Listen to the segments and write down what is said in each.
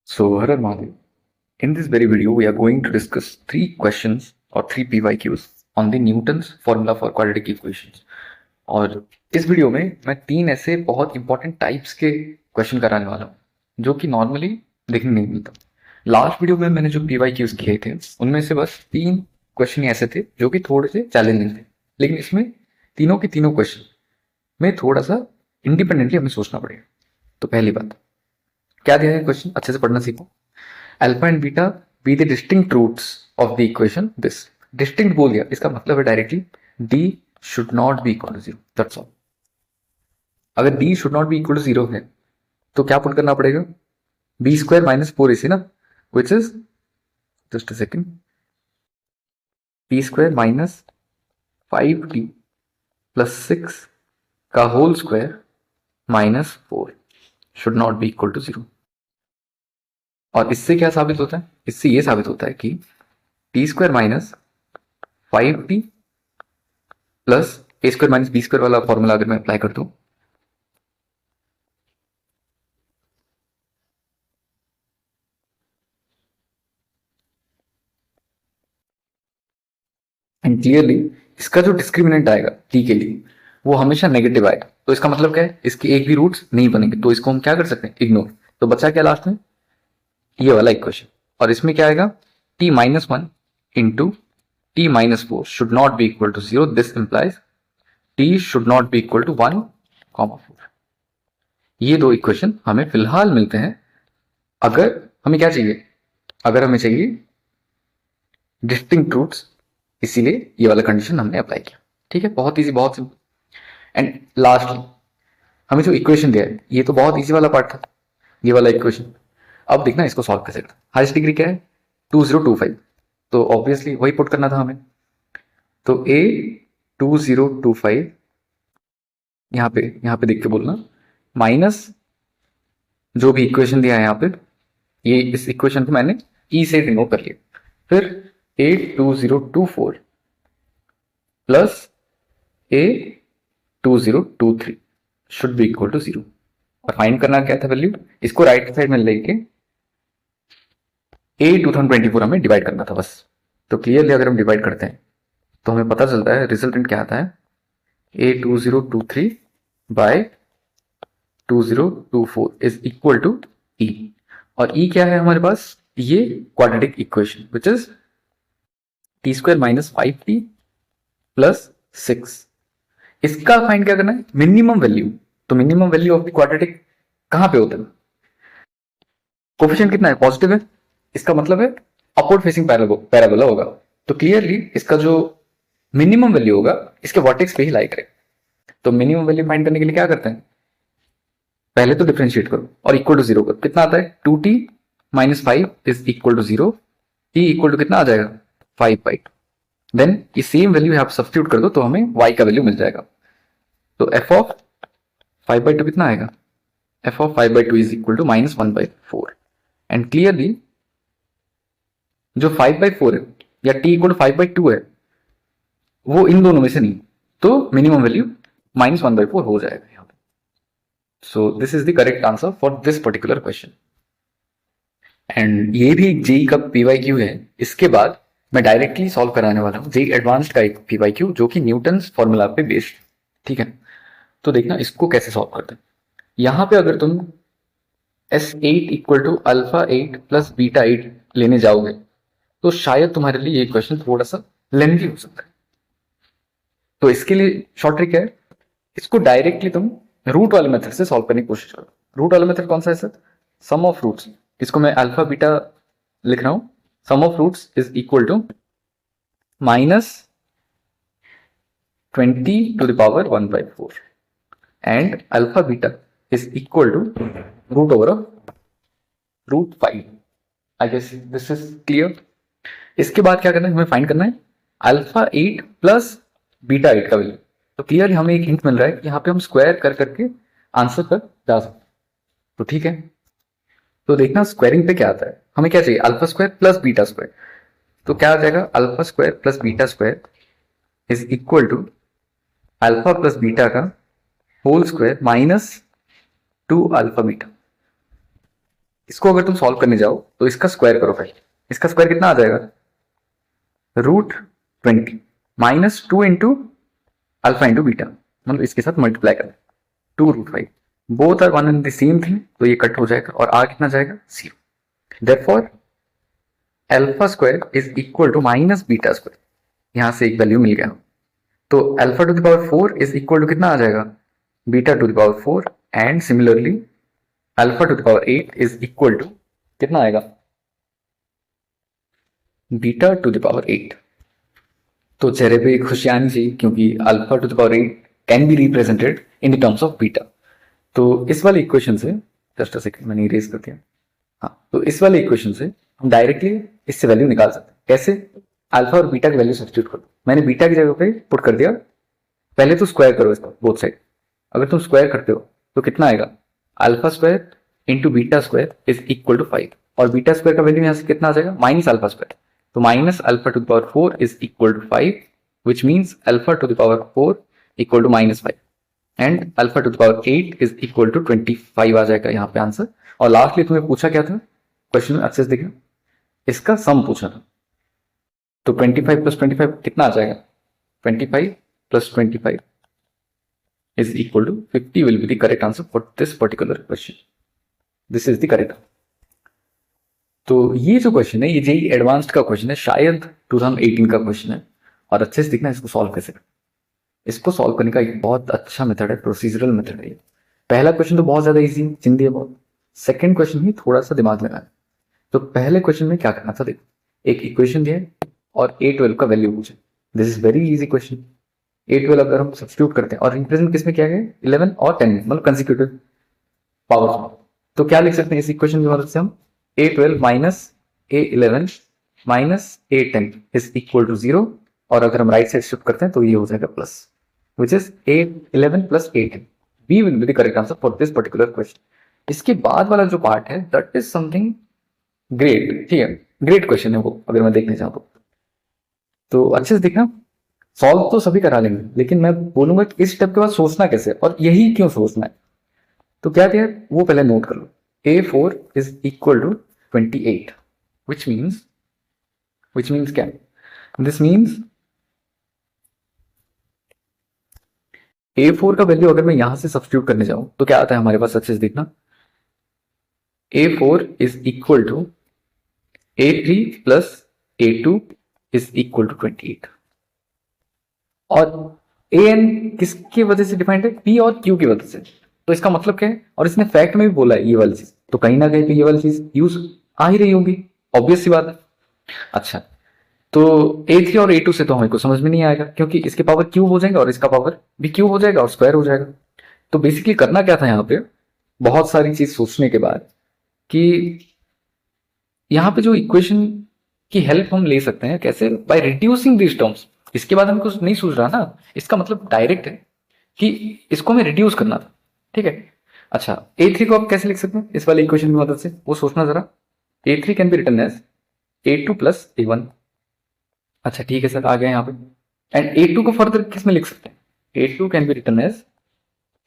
So, Harar Mahadev, in this very video, we are going to discuss three questions or three PYQs on the Newton's formula for quadratic equations. और इस video में मैं तीन ऐसे बहुत important types के question कराने वाला हूँ जो कि नॉर्मली देखने नहीं मिलता। लास्ट वीडियो में मैंने जो PYQs किए थे उनमें से बस तीन क्वेश्चन ऐसे थे जो कि थोड़े से चैलेंजिंग थे, लेकिन इसमें तीनों के तीनों क्वेश्चन में थोड़ा सा इंडिपेंडेंटली हमें सोचना पड़ेगा। तो पहली बात, क्या दिया है क्वेश्चन, अच्छे से पढ़ना सीखो। Alpha and beta be the distinct roots of the equation this. Distinct बोल दिया, इसका मतलब है directly D should not be equal to zero, that's all. अगर D should not be equal to zero है तो क्या पुट करना पड़ेगा, बी स्क्वायर माइनस फोर इसी ना, which is just a second, b square minus five d plus six का whole square minus four should not be equal to zero. और इससे क्या साबित होता है, इससे ये साबित होता है कि t square minus five t plus a square minus b square वाला फॉर्मूला अगर मैं अप्लाई कर दूं, एंड क्लियरली इसका जो डिस्क्रिमिनेंट आएगा टी के लिए वो हमेशा नेगेटिव आएगा। तो इसका मतलब क्या है, इसके एक भी रूट्स नहीं बनेंगे, तो इसको हम क्या कर सकते हैं, इग्नोर। तो बचा क्या लास्ट में, ये वाला इक्वेशन। और इसमें क्या आएगा, T minus one into T minus four should not be equal to zero, this implies T should not be equal to one comma four. ये दो इक्वेशन हमें फिलहाल मिलते हैं। अगर हमें क्या चाहिए, अगर हमें चाहिए डिस्टिंक्ट रूट्स, इसीलिए ये वाला कंडीशन हमने अप्लाई किया। ठीक है, बहुत इजी, बहुत सिंपल। एंड लास्टली हमें जो इक्वेशन दिया है ये तो बहुत इजी वाला पार्ट था, ये वाला इक्वेशन। अब देखना इसको सॉल्व कैसे करना। हाईएस्ट डिग्री क्या है, 2025, तो ऑब्वियसली वही पुट करना था हमें। तो ए 2025 यहाँ पे देख के बोलना, माइनस जो भी इक्वेशन दिया है यहाँ पे, ये इस इक्वेशन को मैंने ई से रिमूव कर लिया। फिर A 2024 plus A 2023 should be equal to zero. और फाइंड करना क्या था वैल्यू, इसको राइट साइड में लेके ए 2024 हमें डिवाइड करना था बस। तो क्लियरली अगर हम डिवाइड करते हैं तो हमें पता चलता है रिजल्टेंट क्या आता है, ए 2023 बाय 2024 इज इक्वल टू ई। और ई क्या है हमारे पास, ये quadratic equation which is T square minus five t plus six. इसका फाइंड क्या करना है, मिनिमम वैल्यू। तो minimum value of the quadratic कहां पे होता है, कोफिशिएंट कितना है, पॉजिटिव है, इसका मतलब है अपवर्ड फेसिंग पैराबोला होगा। तो क्लियरली इसका जो मिनिमम वैल्यू होगा इसके वर्टेक्स पे ही लाई करेगा। तो मिनिमम वैल्यू फाइंड करने के लिए क्या करते हैं, पहले तो डिफरेंशिएट करो और इक्वल टू जीरो करो। कितना आता है, two T minus five is equal to zero, T equal to कितना आ जाएगा, फाइव बाई टू। देन ये सेम वैल्यू यहाँ सब्स्टिट्यूट कर दो तो हमें y का वैल्यू मिल जाएगा। तो F of five by two कितना आएगा, F of five by two is equal to minus one by four. And clearly जो फाइव बाई फोर है या T equal to five by two है वो इन दोनों में से नहीं, तो minimum value minus one by four हो जाएगा यहाँ पे। So this is the correct answer for this particular question. And ये भी जेई का पीवाईक्यू है। इसके बाद मैं डायरेक्टली सॉल्व कराने वाला हूँ जेई एडवांस्ड का एक पीवाईक्यू जो कि न्यूटन्स फॉर्मूला पे बेस्ड। ठीक है, तो देखना इसको कैसे सॉल्व करते हैं। यहां पे अगर तुम S8 equal to alpha 8 plus beta 8 लेने जाओगे तो शायद तुम्हारे लिए ये क्वेश्चन थोड़ा सा लेंथी हो सकता है। तो इसके लिए शॉर्ट ट्रिक है, इसको डायरेक्टली तुम रूट वाले मेथड से सॉल्व करने की कोशिश करो। रूट वाला मेथड कौन सा है सर, सम ऑफ रूट्स। इसको मैं अल्फा बीटा लिख रहा हूं, sum of roots is equal to minus 20 to the power 1 by 4 and alpha beta is equal to root over of root 5। I guess this is clear. इसके बाद क्या करना है, हमें फाइंड करना है अल्फा 8 प्लस बीटा 8 का वैल्यू। तो क्लियरली हमें एक हिंट मिल रहा है कि यहाँ पे हम स्क्वायर कर करके आंसर तक जा सकते। तो ठीक है, तो देखना स्क्वायरिंग पे क्या आता है, हमें क्या चाहिए, alpha square plus beta square. तो क्या आ जाएगा, alpha square plus beta square is equal to alpha plus beta का whole square minus two alpha beta. इसको अगर तुम सॉल्व करने जाओ तो इसका स्क्वायर करो पहले। इसका स्क्वायर कितना आ जाएगा, √20 minus 2 into alpha into beta, मतलब इसके साथ मल्टीप्लाई करना, 2√5, both are one and the same thing, तो ये कट हो जाएगा और आ कितना जाएगा 0। Therefore alpha square is equal to minus beta square, यहां से एक वैल्यू मिल गया। तो alpha to the power 4 is equal to कितना आ जाएगा, beta to the power 4, and similarly alpha to the power 8 is equal to कितना आएगा, बीटा टू द पावर 8। तो चेहरे पे खुशियां नहीं चाहिए, क्योंकि alpha to the power 8 can be represented in the terms of beta. तो इस वाले इक्वेशन से, जस्ट अ सेकंड मैंने इरेज कर दिया, हाँ, तो इस वाले इक्वेशन से हम डायरेक्टली इससे वैल्यू निकाल सकते हैं। कैसे, अल्फा और बीटा की वैल्यू सब्स्टिट्यूट कर दो। मैंने बीटा की जगह पे पुट कर दिया, पहले तो स्क्वायर करो इसका बोथ साइड। अगर तुम स्क्वायर करते हो तो कितना आएगा, alpha square into beta square is equal to 5, और बीटा स्क्वायर का वैल्यू यहां से कितना आ जाएगा, माइनस अल्फा स्क्वायर, तो minus alpha to the power 4 is equal to 5, which means alpha to the power 4 equal to -5, and alpha to the power 8 is equal to 25 आ जाएगा यहाँ पे आंसर। और लास्टली तुम्हें पूछा क्या था क्वेश्चन में, अच्छे से देखना, इसका सम पूछा था। तो 25 प्लस 25 कितना आ जाएगा, 25 plus 25 is equal to 50 will be the correct answer for this particular question. This is the correct. तो ये जो क्वेश्चन है ये जेई एडवांस्ड का क्वेश्चन है, शायद 2018 का क्वेश्चन है, और अच्छे से देखना इसको सॉल्व कैसे। इसको सॉल्व करने का एक बहुत अच्छा मेथड है, प्रोसीजरल मेथड है। पहला क्वेश्चन तो बहुत ज्यादा इजी है, चिंदी है बहुत। सेकंड क्वेश्चन ही थोड़ा सा दिमाग लगाना। तो पहले क्वेश्चन में क्या करना था, देखो, एक इक्वेशन दिया है और A12 का वैल्यू पूछे। This is very easy question. A12 अगर हम सब्स्टिट्यूट करते हैं, और रिप्रेजेंट किसमें किया गया, 11 और 10, मतलब कंसेक्यूटिव पावर्स। तो क्या लिख सकते हैं इस इक्वेशन की मदद से हम, A12 minus A11 minus A10 is equal to 0, और अगर हम राइट साइड शिफ्ट करते हैं तो ये हो जाएगा plus, which is A11 plus A10। B will be the correct answer for this particular question. इसके बाद वाला जो पार्ट है दैट इज समथिंग ग्रेट, ठीक है, ग्रेट क्वेश्चन है वो, अगर मैं देखने चाहूँ तो अच्छे से देखना। सॉल्व तो सभी करा लेंगे, लेकिन मैं बोलूंगा कि इस स्टेप के बाद सोचना कैसे, और यही क्यों सोचना है। तो क्या दिया है वो पहले नोट कर लो। A4 is equal to 28, which means क्या, दिस मीन्स A4 का वैल्यू अगर मैं यहां से सब्स्टिट्यूट करने जाऊं तो क्या आता है हमारे पास, अच्छे से देखना। A4 is equal to A3 plus A2 is equal to 28, और an किसकी वजह से डिफाइंड है, p और q की वजह से। तो इसका मतलब क्या है, और इसने फैक्ट में भी बोला है ये वाली चीज, तो कहीं ना कहीं पे ये वाली चीज यूज आ ही रही होगी, ऑब्वियस सी बात है। अच्छा, तो A3 और A2 से तो हमको समझ में नहीं आएगा, क्योंकि इसके पावर क्यूब हो जाएगा और इसका पावर भी क्यूब हो जाएगा और स्क्वायर हो जाएगा। तो बेसिकली करना क्या था यहाँ पे, बहुत सारी चीज सोचने के बाद, कि यहाँ पे जो इक्वेशन की हेल्प हम ले सकते हैं कैसे, बाय रिड्यूसिंग दिस टर्म्स। इसके बाद हम कुछ नहीं सोच रहा ना, इसका मतलब डायरेक्ट है कि इसको हमें रिड्यूस करना था, ठीक है। अच्छा, A3 को आप कैसे लिख सकते हैं इस वाले इक्वेशन की मदद से, वो सोचना जरा। A3 can be written as A2 plus A1। अच्छा ठीक है सर, आ गया यहाँ पे। एंड A2 को फर्दर किस में लिख सकते हैं, A2 can be written as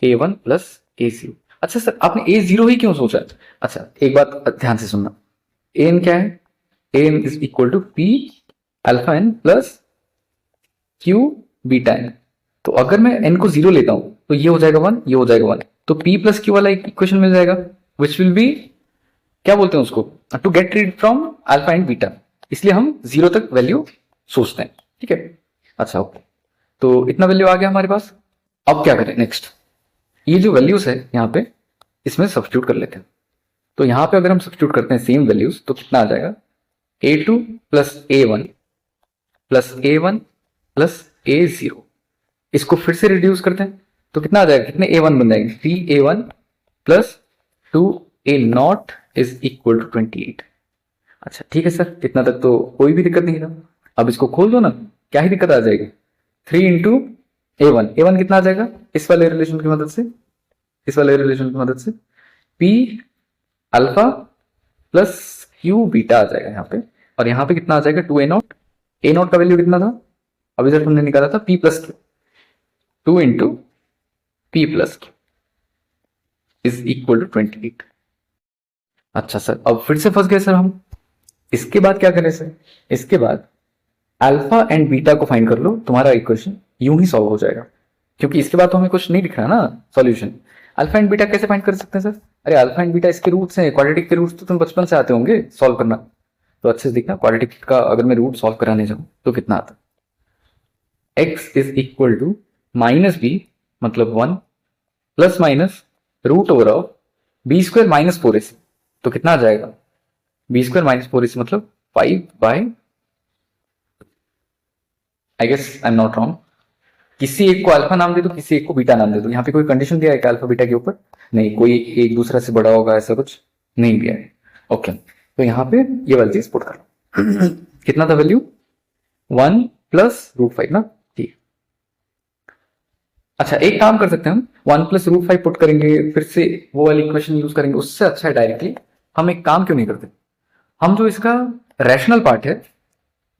A1 plus A0। अच्छा सर, आपने A0 ही क्यों सोचा? अच्छा एक बात ध्यान से सुनना, an क्या है, an is equal to p alpha n plus q beta n। तो अगर मैं n को 0 लेता हूं तो ये हो जाएगा 1, ये हो जाएगा 1, तो p प्लस q वाला एक इक्वेशन मिल जाएगा, विच विल बी, क्या बोलते हैं उसको, to get rid from alpha and beta. इसलिए हम 0 तक वैल्यू सोचते हैं, ठीक है। अच्छा ओके, तो इतना वैल्यू आ गया हमारे पास। अब क्या करें नेक्स्ट, ये जो वैल्यूज है यहाँ पे इसमें सब्स्टिट्यूट कर लेते हैं। तो यहाँ पे अगर हम सब्स्टिट्यूट करते हैं सेम वैल्यूज तो कितना आ जाएगा, A2 plus A1 plus A1 plus A0। इसको फिर से रिड्यूस करते हैं तो कितना आ जाएगा, कितने A1 बन जाएंगे, 3A1 plus 2A0 is equal to 28। अच्छा ठीक है सर, इतना तक तो कोई भी दिक्कत नहीं था। अब इसको खोल दो ना, क्या ही दिक्कत आ जाएगी, 3 इंटू A1 कितना आ जाएगा, इस वाले रिलेशन की मदद से, इस वाले रिलेशन की मदद से P alpha plus q beta आ जाएगा यहाँ पे, और यहाँ पे कितना आ जाएगा 2A0। A0 का वैल्यू कितना था, अभी तक हमने निकाला था P plus Q, 2 into P plus Q is equal to 28। अच्छा सर, अब फिर से फंस गए सर हम। इसके बाद क्या करें सर? इसके बाद अल्फा एंड बीटा को फाइंड कर लो, तुम्हारा इक्वेशन यूं ही सॉल्व हो जाएगा, क्योंकि इसके बाद तो हमें कुछ नहीं दिख रहा ना सॉल्यूशन। अल्फा एंड बीटा कैसे फाइंड कर सकते हैं सर? अरे अल्फा एंड बीटा इसके रूट्स हैं, क्वाड्रेटिक के रूट्स तो तुम बचपन से आते होंगे सॉल्व करना। तो अच्छे से देखना, क्वाड्रेटिक का अगर मैं रूट सॉल्व कराने जाऊं तो कितना आता है। X is equal to minus B, मतलब 1 plus minus root over of B square minus 4ac। तो कितना आ जाएगा? बी स्क्वायर माइनस 4ac मतलब 5 by, I guess I am not wrong, किसी एक को अल्फा नाम दे दो, किसी एक को बीटा नाम दे दो। यहाँ पे कोई कंडीशन दिया है क्या अल्फा बीटा के ऊपर? नहीं, कोई एक दूसरा से बड़ा होगा ऐसा कुछ नहीं दिया है। ओके, तो यहाँ पे ये वाली चीज पुट कर लो। कितना था वैल्यू? 1 प्लस रूट 5 ना, ठीक। अच्छा, एक काम कर सकते हैं हम, 1 प्लस रूट 5 पुट करेंगे, फिर से वो वाली इक्वेशन यूज करेंगे, उससे अच्छा है डायरेक्टली हम एक काम क्यों नहीं करते, हम जो इसका रैशनल पार्ट है,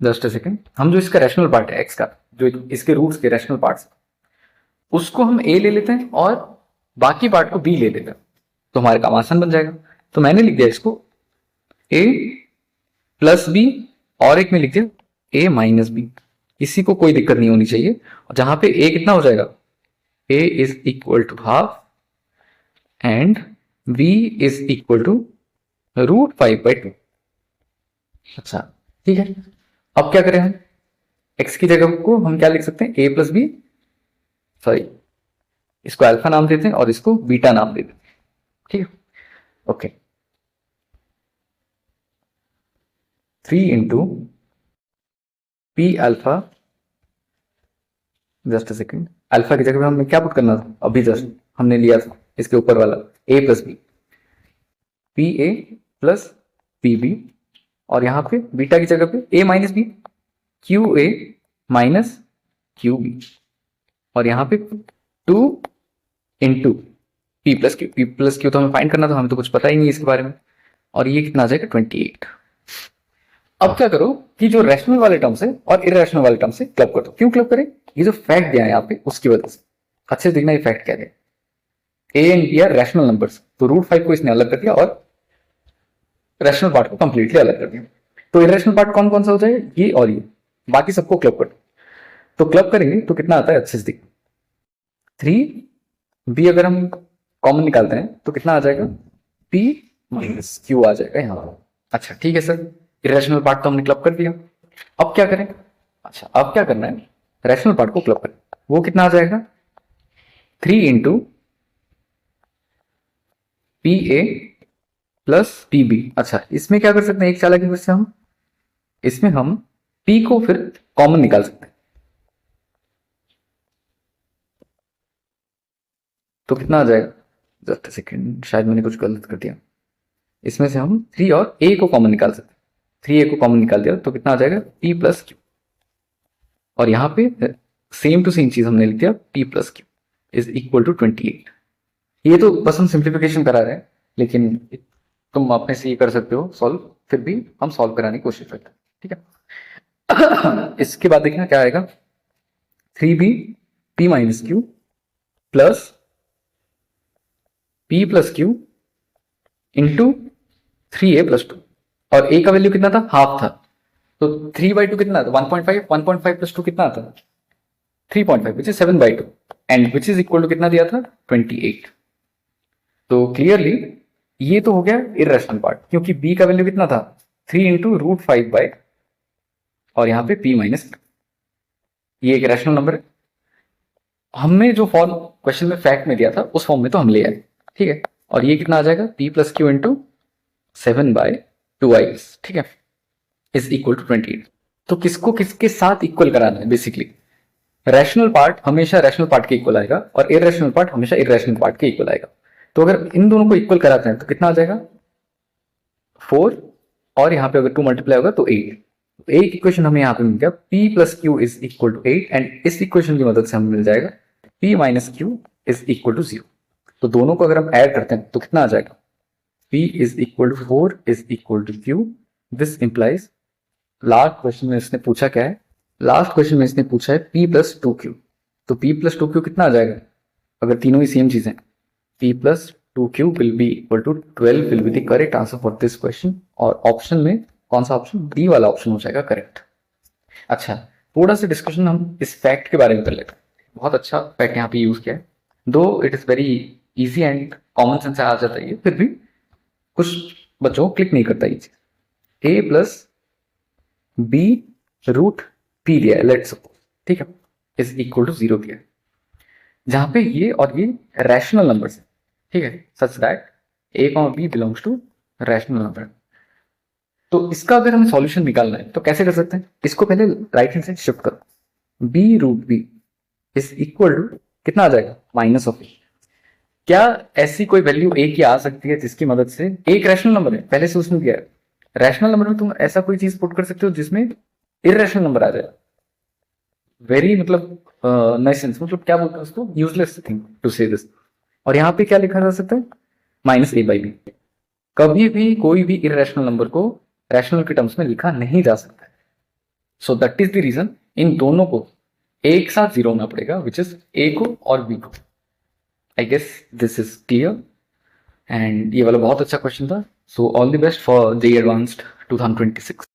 जस्ट अ सेकंड, हम जो इसका रैशनल पार्ट है एक्स का, जो इसके रूट्स के रैशनल पार्ट्स, उसको हम ए ले लेते हैं और बाकी पार्ट को बी ले लेते हैं, तो हमारे काम आसान बन जाएगा। तो मैंने लिख दिया इसको ए प्लस बी, और एक में लिख दिया ए माइनस बी। किसी को कोई दिक्कत नहीं होनी चाहिए। और जहां पे ए कितना हो जाएगा, a is equal to half and b is equal to √5/2। अच्छा, ठीक है। अब क्या करें हम? एक्स की जगह को हम क्या लिख सकते हैं, ए प्लस बी, सॉरी इसको अल्फा नाम देते हैं और इसको बीटा नाम देते हैं, ठीक है। Okay, 3 into P alpha, just a second, alpha की जगह पे हमें क्या पुट करना था अभी, जस्ट हमने लिया था इसके ऊपर वाला a plus b, p A plus P b, और यहाँ पे बीटा की जगह पे a minus b, q a minus q b, और यहाँ पे 2 इंटू पी प्लस क्यू तो हमें फाइंड करना था, हमें तो कुछ पता ही नहीं इसके बारे में। और ये कितना आ जाएगा 28। अब क्या करो कि जो रैशनल वाले टर्म से और इरेशनल वाले टर्म से क्लब कर दो। क्यों क्लब करें? ये जो फैक्ट दिया है यहाँ पे उसकी वजह से। अच्छे से देखना, ये फैक्ट क्या है, A and B are rational numbers, तो √5 को इसने अलग कर दिया और रैशनल पार्ट को कंप्लीटली अलग कर दिया। तो इरेशनल पार्ट कौन कौन सा हो जाएगा, ये और ये, बाकी सबको क्लब कर दो। तो क्लब करेंगे तो कितना आता है, अच्छे से देखो, 3b अगर हम कॉमन निकालते हैं तो कितना आ जाएगा, p माइनस क्यू आ जाएगा यहाँ पर। अच्छा ठीक है सर, इरेशनल पार्ट तो हमने क्लब कर दिया। अब क्या करें? अच्छा, अब क्या करना है, रैशनल पार्ट को क्लब करें। वो कितना आ जाएगा, 3 इंटू पी ए प्लस पी बी। अच्छा, इसमें क्या कर सकते हैं, एक चालाकी वजह हम इसमें हम p को फिर कॉमन निकाल सकते हैं। तो कितना आ जाएगा, जस्ट अ सेकेंड, शायद मैंने कुछ गलत कर दिया। इसमें से हम 3 और a को कॉमन निकाल सकते हैं। 3a को कॉमन निकाल दिया तो कितना आ जाएगा, p प्लस क्यू, और यहाँ पे सेम टू सेम चीज हमने लिख दिया, p plus Q is equal to 28। ये तो बस हम सिंप्लीफिकेशन करा रहे हैं, लेकिन तुम अपने से ये कर सकते हो सॉल्व, फिर भी हम सॉल्व कराने की कोशिश करते हैं, ठीक है। इसके बाद देखना क्या आएगा, 3b p minus Q plus p plus Q into 3a plus 2, और a का वैल्यू कितना था, हाफ था, तो 3/2 कितना था, 1.5, 1.5 प्लस 2 कितना था, 3.5, which is 7/2, and which is equal to कितना दिया था, 28। तो क्लियरली ये तो हो गया इरेशनल पार्ट, क्योंकि b का वैल्यू कितना था, 3 इंटू √5 बाय, और यहाँ पे p माइनस, ये एक रैशनल नंबर है। हमने जो फॉर्म क्वेश्चन में फैक्ट में दिया था उस फॉर्म में तो हम ले आए, ठीक है। और ये कितना आ जाएगा, p plus Q into 7/2i, ठीक है, इज इक्वल टू 28। तो किसको किसके साथ इक्वल कराना है, बेसिकली रैशनल पार्ट हमेशा रैशनल पार्ट के इक्वल आएगा और इरेशनल पार्ट हमेशा इरेशनल पार्ट के इक्वल आएगा। तो अगर इन दोनों को इक्वल कराते हैं तो कितना आ जाएगा, 4, और यहाँ पे अगर 2 मल्टीप्लाई होगा तो 8। एक इक्वेशन हमें यहाँ पे मिल गया, p plus Q is equal to 8, and इस इक्वेशन की मदद से हमें मिल जाएगा p minus Q is equal to 0। तो दोनों को अगर हम ऐड करते हैं तो कितना आ जाएगा, p is equal to 4 is equal to q। This implies, last question में इसने पूछा क्या है, लास्ट क्वेश्चन में इसने पूछा है p प्लस 2q। तो p प्लस 2q कितना आ जाएगा, अगर तीनों ही सेम चीजें, p plus 2 cube will be equal to 12 will be the correct answer for this question. और ऑप्शन में कौन सा ऑप्शन? डी वाला ऑप्शन हो जाएगा करेक्ट। अच्छा, थोड़ा सा डिस्कशन हम इस फैक्ट के बारे में कर लेते हैं। बहुत अच्छा फैक्ट यहाँ पे यूज किया है, दो it is very easy and common sense से आ जाता है, फिर भी कुछ बच्चों को क्लिक नहीं करता ये चीज। ए प्लस बी रूट पी दिया है, लेट्स सपोज, ठीक है, इज इक्वल टू 0 दिया है, जहां पे ये और ये रैशनल नंबर्स है, ठीक है, such that a comma b belongs to rational number. तो इसका अगर हमें सॉल्यूशन निकालना है तो कैसे कर सकते हैं? इसको पहले राइट हैंड साइड शिफ्ट करो, b root b is equal to कितना आ जाएगा? Minus of a. क्या ऐसी कोई वैल्यू ए की आ सकती है जिसकी मदद से, एक रैशनल नंबर है पहले से उसने दिया है, रैशनल नंबर में तुम ऐसा कोई चीज पुट कर सकते हो जिसमें इरेशनल नंबर आ जाए? वेरी मतलब नाइसेंस, मतलब क्या बोलते हैं उसको, useless thing to say this. और यहाँ पे क्या लिखा जा सकता है? Minus a by b. कभी भी कोई भी इरेशनल नंबर को रैशनल के टर्म्स में लिखा नहीं जा सकता है। So that is the reason इन दोनों को एक साथ जीरो होना पड़ेगा, विच इज ए को और बी को। I guess this is clear. And ये वाला बहुत अच्छा क्वेश्चन था। So all the best for JEE advanced 2026।